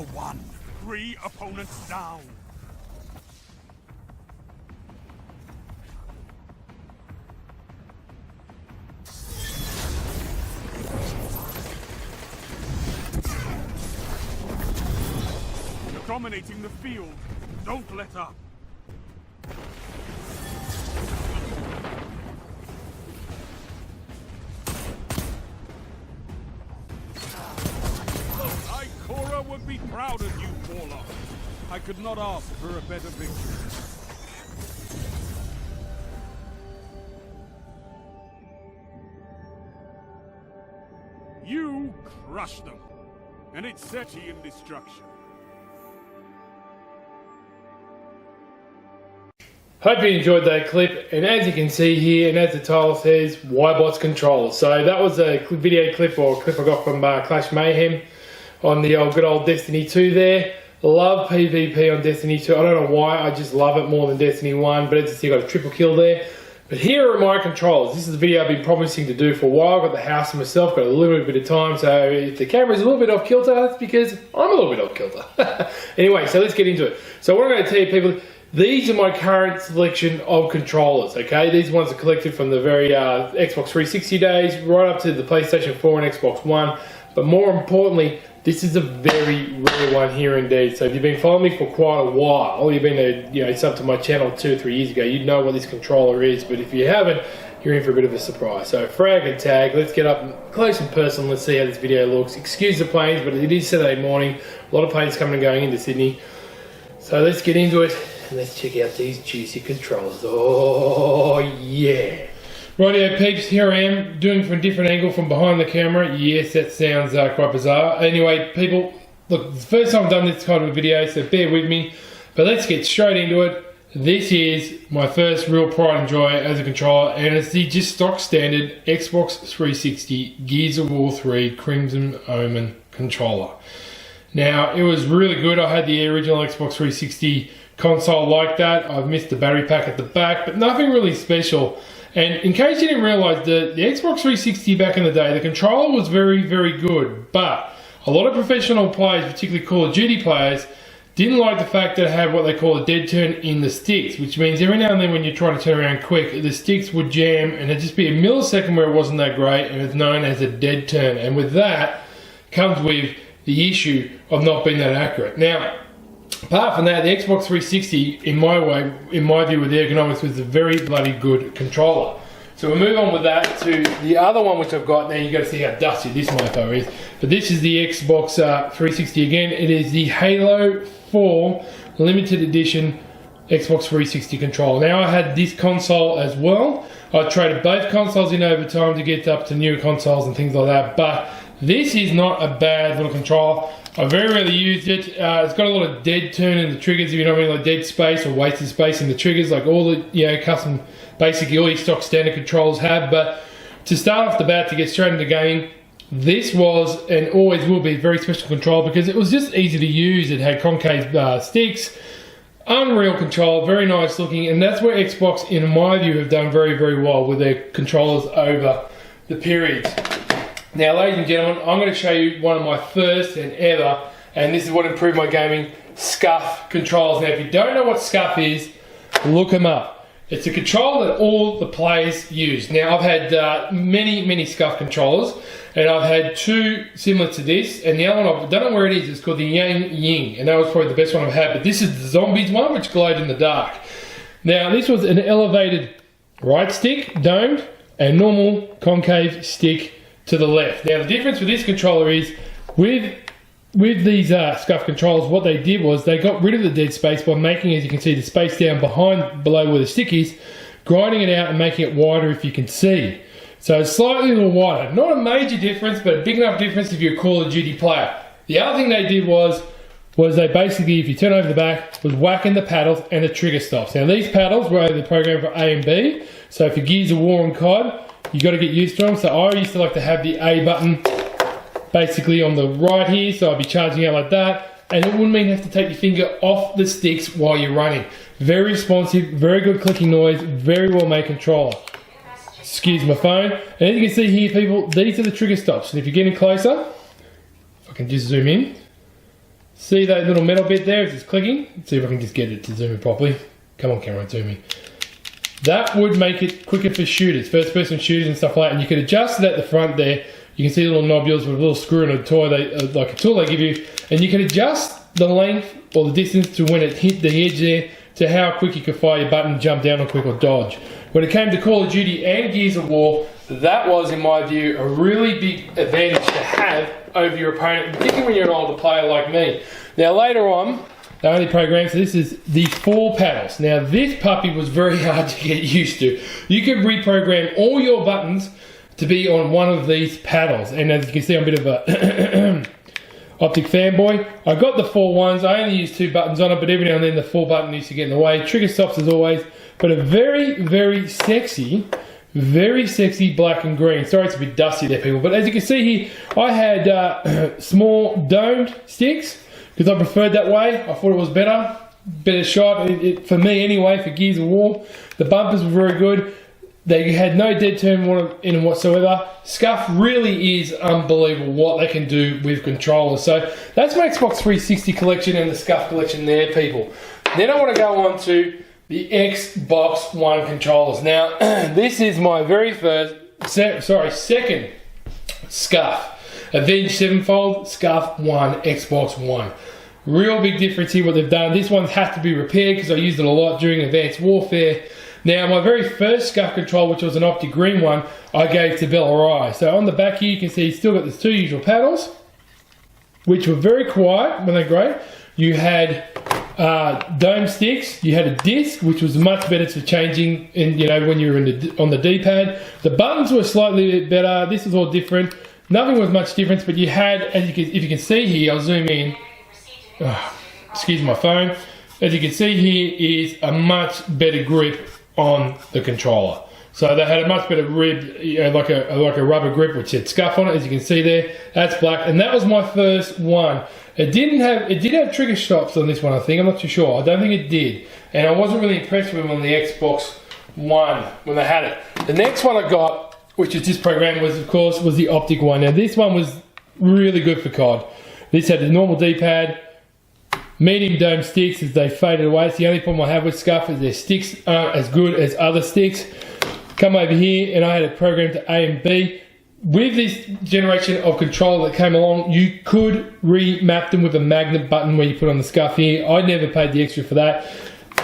for one. 3 opponents down. You're dominating the field. Don't let up. Ikora would be proud of you, Warlock. I could not ask for a better victory. You crushed them, and it set you in destruction. Hope you enjoyed that clip, and as you can see here, and as the title says, YBOTS Controllers. So that was a video clip, or a clip I got from Clash Mayhem on the good old Destiny 2 there. Love PvP on Destiny 2. I don't know why, I just love it more than Destiny 1, but as you see, I got a triple kill there. But here are my controls. This is the video I've been promising to do for a while. I've got the house to myself, got a little bit of time, so if the camera's a little bit off kilter, that's because I'm a little bit off kilter. Anyway, so let's get into it. So what I'm going to tell you people, these are my current selection of controllers, okay? These ones are collected from the very Xbox 360 days, right up to the PlayStation 4 and Xbox One. But more importantly, this is a very rare one here indeed. So if you've been following me for quite a while, you've been sub to my channel 2 or 3 years ago, you'd know what this controller is. But if you haven't, you're in for a bit of a surprise. So frag and tag, let's get up close and personal. Let's see how this video looks. Excuse the planes, but it is Saturday morning. A lot of planes coming and going into Sydney. So let's get into it. And let's check out these juicy controllers. Oh, yeah. Rightio peeps, here I am, doing it from a different angle from behind the camera. Yes, that sounds quite bizarre. Anyway, people, look, it's the first time I've done this kind of a video, so bear with me. But let's get straight into it. This is my first real pride and joy as a controller, and it's the just stock standard Xbox 360 Gears of War 3 Crimson Omen controller. Now, it was really good. I had the original Xbox 360 console like that. I've missed the battery pack at the back, but nothing really special. And in case you didn't realize, the Xbox 360 back in the day, the controller was very, very good, but a lot of professional players, particularly Call of Duty players, didn't like the fact that it had what they call a dead turn in the sticks, which means every now and then when you're trying to turn around quick, the sticks would jam and it'd just be a millisecond where it wasn't that great, and it's known as a dead turn. And with that comes with the issue of not being that accurate. Now, apart from that, the Xbox 360, in my view, with the ergonomics, was a very bloody good controller. So we'll move on with that to the other one which I've got. Now you've got to see how dusty this mofo is. But this is the Xbox 360 again. It is the Halo 4 limited edition Xbox 360 controller. Now I had this console as well. I traded both consoles in over time to get up to newer consoles and things like that. But this is not a bad little controller. I very rarely used it. It's got a lot of dead turn in the triggers, if you know what I mean, like dead space or wasted space in the triggers, like all the custom, basically all your stock standard controllers have. But to start off the bat, to get straight into gaming, this was and always will be a very special controller because it was just easy to use. It had concave sticks, unreal controller, very nice looking, and that's where Xbox, in my view, have done very, very well with their controllers over the periods. Now, ladies and gentlemen, I'm going to show you one of my first and ever, and this is what improved my gaming, SCUF controllers. Now, if you don't know what SCUF is, look them up. It's a controller that all the players use. Now, I've had many SCUF controllers, and I've had 2 similar to this, and the other one, I don't know where it is, it's called the Yang Ying, and that was probably the best one I've had, but this is the Zombies one, which glowed in the dark. Now, this was an elevated right stick, domed, and normal concave stick to the left. Now the difference with this controller is with these SCUF controllers, what they did was they got rid of the dead space by making, as you can see, the space down below where the stick is, grinding it out and making it wider if you can see. So it's slightly a little wider. Not a major difference, but a big enough difference if you're a Call of Duty player. The other thing they did was they basically, if you turn over the back, was whacking the paddles and the trigger stops. Now these paddles were either programmed for A and B, so for Gears of War and COD, you got to get used to them. So I used to like to have the A button basically on the right here, so I'd be charging out like that, and it wouldn't mean you have to take your finger off the sticks while you're running. Very responsive, very good clicking noise, very well made controller. Excuse my phone. And as you can see here, people, these are the trigger stops. And if you're getting closer, if I can just zoom in. See that little metal bit there? It's just clicking. Let's see if I can just get it to zoom in properly. Come on, camera, zoom in. That would make it quicker for shooters, first person shooters and stuff like that. And you could adjust it at the front there. You can see little nobules with a little screw and a toy, like a tool they give you. And you can adjust the length or the distance to when it hit the edge there to how quick you could fire your button, jump down or quick or dodge. When it came to Call of Duty and Gears of War, that was, in my view, a really big advantage to have over your opponent, particularly when you're an older player like me. Now later on, they only programmed, so this is the 4 paddles. Now this puppy was very hard to get used to. You could reprogram all your buttons to be on one of these paddles. And as you can see, I'm a bit of a optic fanboy. I got the 4 ones. I only use 2 buttons on it, but every now and then the 4 button used to get in the way. Trigger stops as always, but a very, very sexy black and green. Sorry it's a bit dusty there, people, but as you can see here, I had small domed sticks because I preferred that way. I thought it was better shot, for me anyway, for Gears of War. The bumpers were very good. They had no dead turn in them whatsoever. Scuff really is unbelievable what they can do with controllers. So that's my Xbox 360 collection and the Scuff collection there, people. Then I want to go on to the Xbox One controllers. Now, this is my very second Scuff. Avenged Sevenfold, Scuff One, Xbox One. Real big difference here what they've done. This one had to be repaired because I used it a lot during Advanced Warfare. Now, my very first Scuff controller, which was an optic green one, I gave to Bella. So on the back here, you can see you still got the 2 usual paddles, which were very quiet when they're great. You had dome sticks. You had a disc, which was much better for changing, when you were on the D-pad. The buttons were slightly better. This was all different. Nothing was much difference, but you had, if you can see here, I'll zoom in. Excuse my phone. As you can see here is a much better grip on the controller. So they had a much better rib, like a rubber grip which had Scuff on it. As you can see there, that's black, and that was my first one. It did have trigger stops on this one, I think. I'm not too sure. I don't think it did, and I wasn't really impressed with them on the Xbox One when they had it. The next one I got, which is just programmed, was the optic one. Now this one was really good for COD. This had the normal D-pad, medium dome sticks as they faded away. It's the only problem I have with Scuff is their sticks aren't as good as other sticks. Come over here and I had it programmed to A and B. With this generation of controller that came along, you could remap them with a magnet button where you put on the Scuff here. I never paid the extra for that.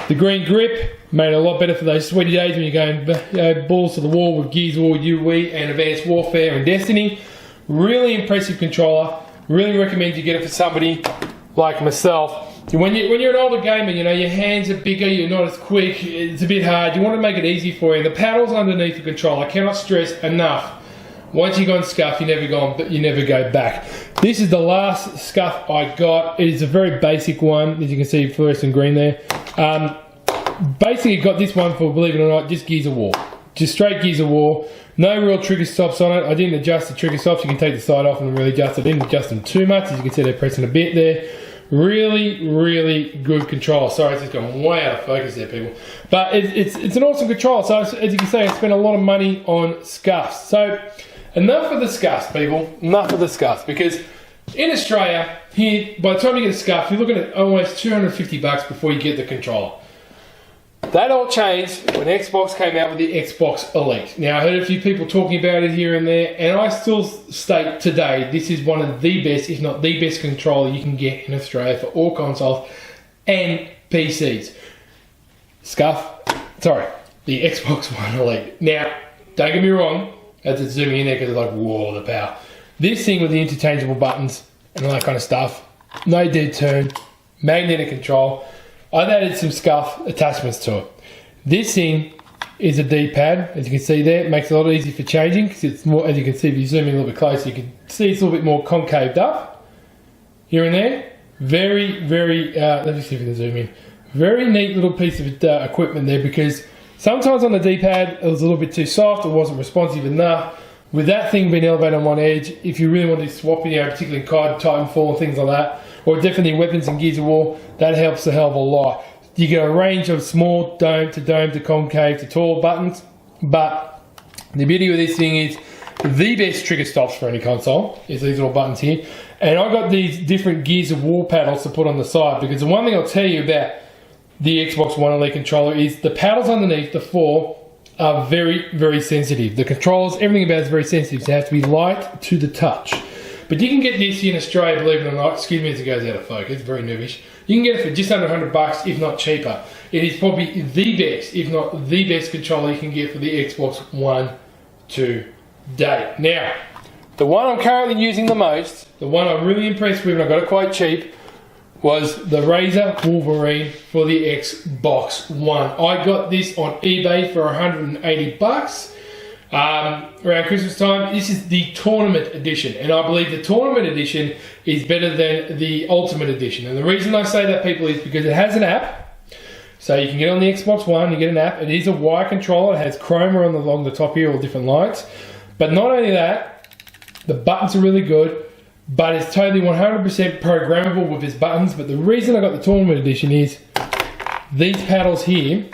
The green grip made it a lot better for those sweaty days when you're going balls to the wall with Gears of War, UE, and Advanced Warfare and Destiny. Really impressive controller. Really recommend you get it for somebody like myself. When you're an older gamer, your hands are bigger, you're not as quick, it's a bit hard. You want to make it easy for you. The paddles underneath the controller, I cannot stress enough. Once you go on Scuff, you never go back. This is the last Scuff I got. It is a very basic one, as you can see, fluorescent green there. Basically got this one for, believe it or not, just Gears of War. Just straight Gears of War. No real trigger stops on it. I didn't adjust the trigger stops. You can take the side off and really adjust it. I didn't adjust them too much. As you can see, they're pressing a bit there. Really, really good control. Sorry, it's just gone way out of focus there, people. But it's an awesome control. So as you can see, I spent a lot of money on Scuffs. So enough of the Scuffs, people. Enough of the Scuffs, because in Australia, here, by the time you get a Scuff, you're looking at almost $250 before you get the controller. That all changed when Xbox came out with the Xbox Elite. Now, I heard a few people talking about it here and there, and I still state today, this is one of the best, if not the best controller you can get in Australia for all consoles and PCs. The Xbox One Elite. Now, don't get me wrong, as it's zooming in there because it's like, whoa, the power. This thing with the interchangeable buttons and all that kind of stuff, no dead turn, magnetic control. I've added some Scuff attachments to it. This thing is a D-pad, as you can see there. It makes it a lot easier for changing because it's more, as you can see, if you zoom in a little bit closer, you can see it's a little bit more concaved up here and there. Very, very, let me see if we can zoom in. Very neat little piece of equipment there, because sometimes on the D-pad it was a little bit too soft, it wasn't responsive enough. With that thing being elevated on one edge, if you really want to swap it, particularly in COD, Titanfall and things like that, or definitely weapons in Gears of War, that helps a hell of a lot. You get a range of small dome to concave to tall buttons, but the beauty of this thing is the best trigger stops for any console is these little buttons here. And I got these different Gears of War paddles to put on the side, because the one thing I'll tell you about the Xbox One Elite controller is the paddles underneath, the four, are very, very sensitive. The controls, everything about it is very sensitive, so it has to be light to the touch. But you can get this in Australia, believe it or not. Excuse me as it goes out of focus, very noobish. You can get it for just under $100, if not cheaper. It is probably the best, if not the best controller you can get for the Xbox One to date. Now, the one I'm currently using the most, the one I'm really impressed with, and I got it quite cheap, was the Razer Wolverine for the Xbox One. I got this on eBay for $180 around Christmas time. This is the Tournament Edition, and I believe the Tournament Edition is better than the Ultimate Edition. And the reason I say that, people, is because it has an app. So you can get on the Xbox One, you get an app. It is a wire controller. It has chroma along the top here, all different lights. But not only that, the buttons are really good, but it's totally 100% programmable with its buttons. But the reason I got the Tournament Edition is these paddles here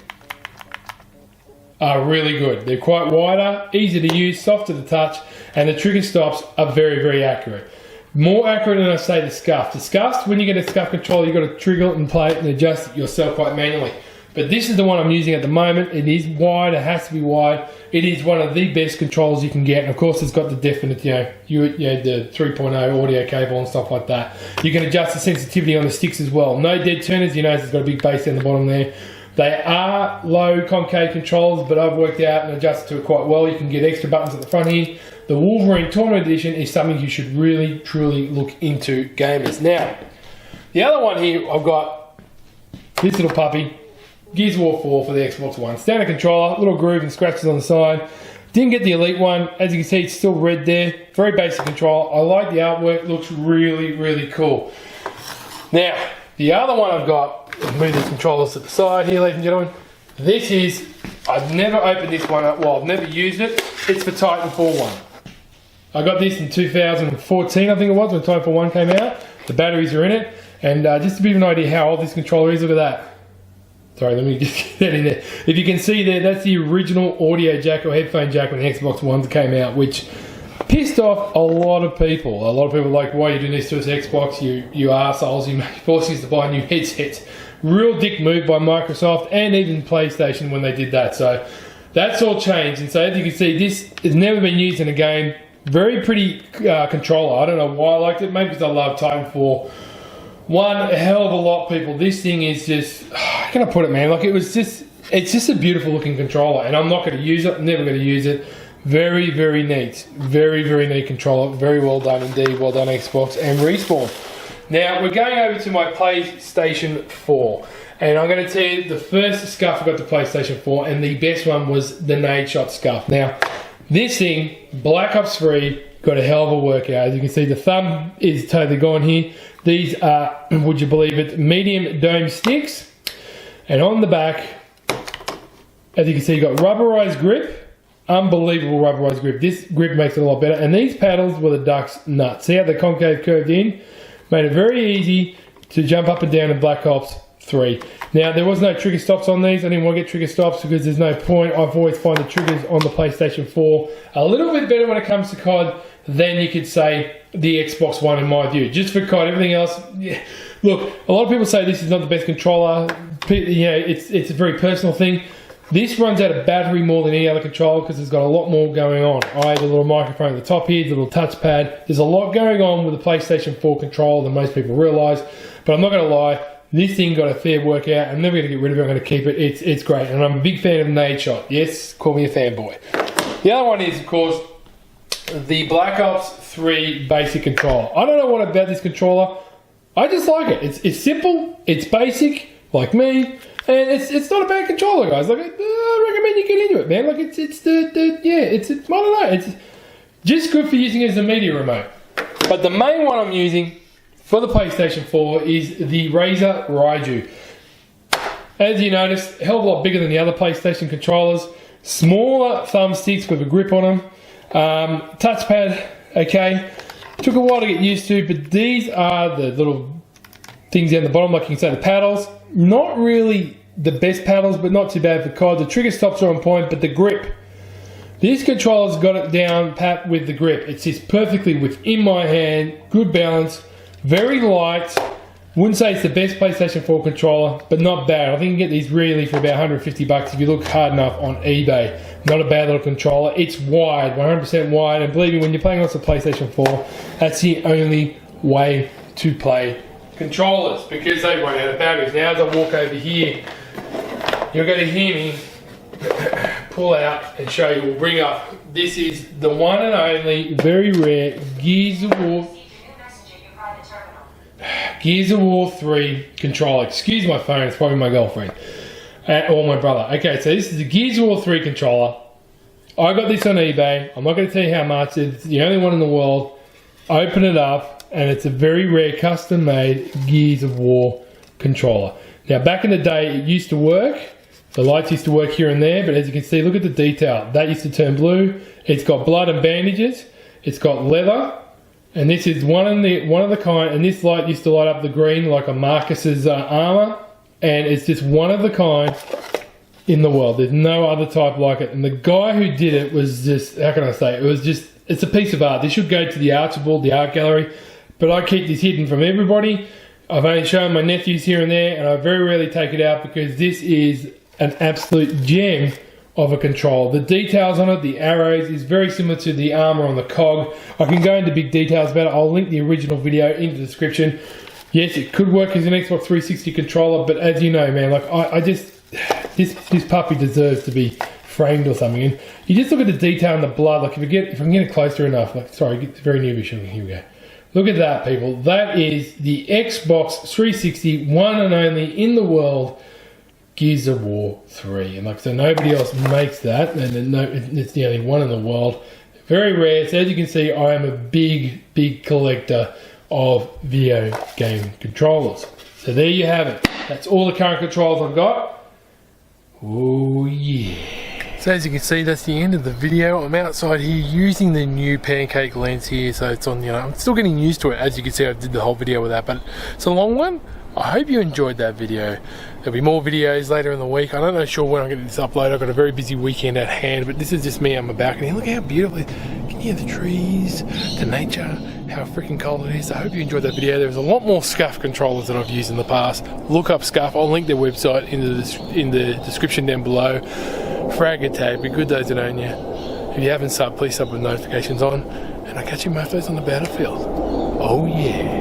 are really good. They're quite wider, easy to use, soft to the touch, and the trigger stops are very, very accurate. More accurate than I say the scuff. The scuffs, when you get a scuff controller, you've got to trigger it and play it and adjust it yourself quite manually. But this is the one I'm using at the moment. It is wide, it has to be wide. It is one of the best controls you can get. And of course, it's got the definite, the 3.0 audio cable and stuff like that. You can adjust the sensitivity on the sticks as well. No dead turners, you notice it's got a big bass down the bottom there. They are low concave controls, but I've worked out and adjusted to it quite well. You can get extra buttons at the front here. The Wolverine Tournament Edition is something you should really, truly look into, gamers. Now, the other one here, I've got this little puppy, Gears of War 4 for the Xbox One. Standard controller, little groove and scratches on the side. Didn't get the Elite one. As you can see, it's still red there. Very basic control. I like the artwork. Looks really, really cool. Now, the other one I've got, let's move these controllers to the side here, ladies and gentlemen. This is, I've never opened this one up. Well, I've never used it. It's for Titanfall 1. I got this in 2014, I think it was, when Titanfall 1 came out. The batteries are in it. And just to give you an idea how old this controller is, look at that. Sorry, let me just get that in there. If you can see there, that's the original audio jack or headphone jack when the Xbox One came out, which pissed off a lot of people. A lot of people are like, why are you doing this to us, Xbox? You arseholes, you force us to buy new headsets. Real dick move by Microsoft and even PlayStation when they did that. So that's all changed. And so as you can see, this has never been used in a game. Very pretty controller. I don't know why I liked it. Maybe because I love Titanfall 1 a hell of a lot, people. This thing is just, how can I put it, man? Like, it's just a beautiful looking controller, and I'm not going to use it. I'm never going to use it. Very, very neat. Very, very neat controller. Very well done indeed. Well done, Xbox and Respawn. Now, we're going over to my PlayStation 4. And I'm going to tell you the first scuff I got to PlayStation 4, and the best one was the nade shot scuff. Now, this thing, Black Ops 3, got a hell of a workout. As you can see, the thumb is totally gone here. These are, would you believe it, medium dome sticks. And on the back, as you can see, you've got rubberized grip. Unbelievable rubberized grip. This grip makes it a lot better. And these paddles were the duck's nuts. See how the concave curved in? Made it very easy to jump up and down in Black Ops 3. Now, there was no trigger stops on these. I didn't want to get trigger stops because there's no point. I've always found the triggers on the PlayStation 4 a little bit better when it comes to COD than you could say the Xbox One in my view. Just for COD, everything else, yeah. Look, a lot of people say this is not the best controller. You know, it's a very personal thing. This runs out of battery more than any other controller because it's got a lot more going on. I have a little microphone at the top here, the little touchpad. There's a lot going on with the PlayStation 4 controller than most people realise. But I'm not going to lie, this thing got a fair workout. I'm never going to get rid of it. I'm going to keep it. It's great. And I'm a big fan of nade shot. Yes, call me a fanboy. The other one is, of course, the Black Ops 3 basic controller. I don't know what about this controller. I just like it. It's simple. It's basic, like me. And it's not a bad controller, guys. Like, I recommend you get into it, man. Like, it's I don't know. It's just good for using it as a media remote. But the main one I'm using for the PlayStation 4 is the Razer Raiju. As you notice, a hell of a lot bigger than the other PlayStation controllers. Smaller thumbsticks with a grip on them. Touchpad, okay. Took a while to get used to, but these are the little things down the bottom, like you can say the paddles. Not really the best paddles, but not too bad for COD. The trigger stops are on point, but the grip This controller's got it down pat with the grip. It sits perfectly within my hand, good balance, very light. Wouldn't say it's the best PlayStation 4 controller, but not bad. I think you can get these really for about 150 bucks if you look hard enough on eBay. Not a bad little controller. It's wide, 100% wide, and believe me, when you're playing on the PlayStation 4, that's the only way to play controllers, because they run out of batteries. Now as I walk over here, you're going to hear me pull out and show you. We'll bring up. This is the one and only, very rare Gears of War 3 controller. Excuse my phone, it's probably my girlfriend. Or my brother. Okay, so this is the Gears of War 3 controller. I got this on eBay. I'm not going to tell you how much. It's the only one in the world. Open it up, and it's a very rare custom-made Gears of War controller. Now, back in the day, it used to work. The lights used to work here and there, but as you can see, look at the detail. That used to turn blue. It's got blood and bandages. It's got leather. And this is one of the kind, and this light used to light up the green like a Marcus's armor, and it's just one of the kind in the world. There's no other type like it. And the guy who did it was just, how can I say, it's a piece of art. This should go to the Archibald, the art gallery, but I keep this hidden from everybody. I've only shown my nephews here and there, and I very rarely take it out because this is an absolute gem of a control. The details on it, the arrows, is very similar to the armor on the COG. I can go into big details about it. I'll link the original video in the description. Yes, it could work as an Xbox 360 controller, but as you know, man, like I just, this puppy deserves to be framed or something. And you just look at the detail and the blood. Like if I can get it closer enough, like sorry, it's very near vision. Here we go. Look at that, people. That is the Xbox 360, one and only in the world, Gears of War 3, and like so nobody else makes that, and it's the only one in the world. Very rare. So as you can see, I am a big collector of video game controllers. So there you have it. That's all the current controllers I've got. Oh yeah. So as you can see, that's the end of the video. I'm outside here using the new pancake lens here, so it's on, I'm still getting used to it. As you can see, I did the whole video with that, but it's a long one. I hope you enjoyed that video. There'll be more videos later in the week. I don't know sure when I'm getting this uploaded. I've got a very busy weekend at hand, but this is just me on my balcony. Look how beautiful it is. Can you hear the trees, the nature, how freaking cold it is? I hope you enjoyed that video. There's a lot more SCUF controllers that I've used in the past. Look up SCUF. I'll link their website in the description down below. Frag and tag, be good those that own you. If you haven't subbed, please sub with notifications on, and I'll catch you mofos on the battlefield. Oh yeah.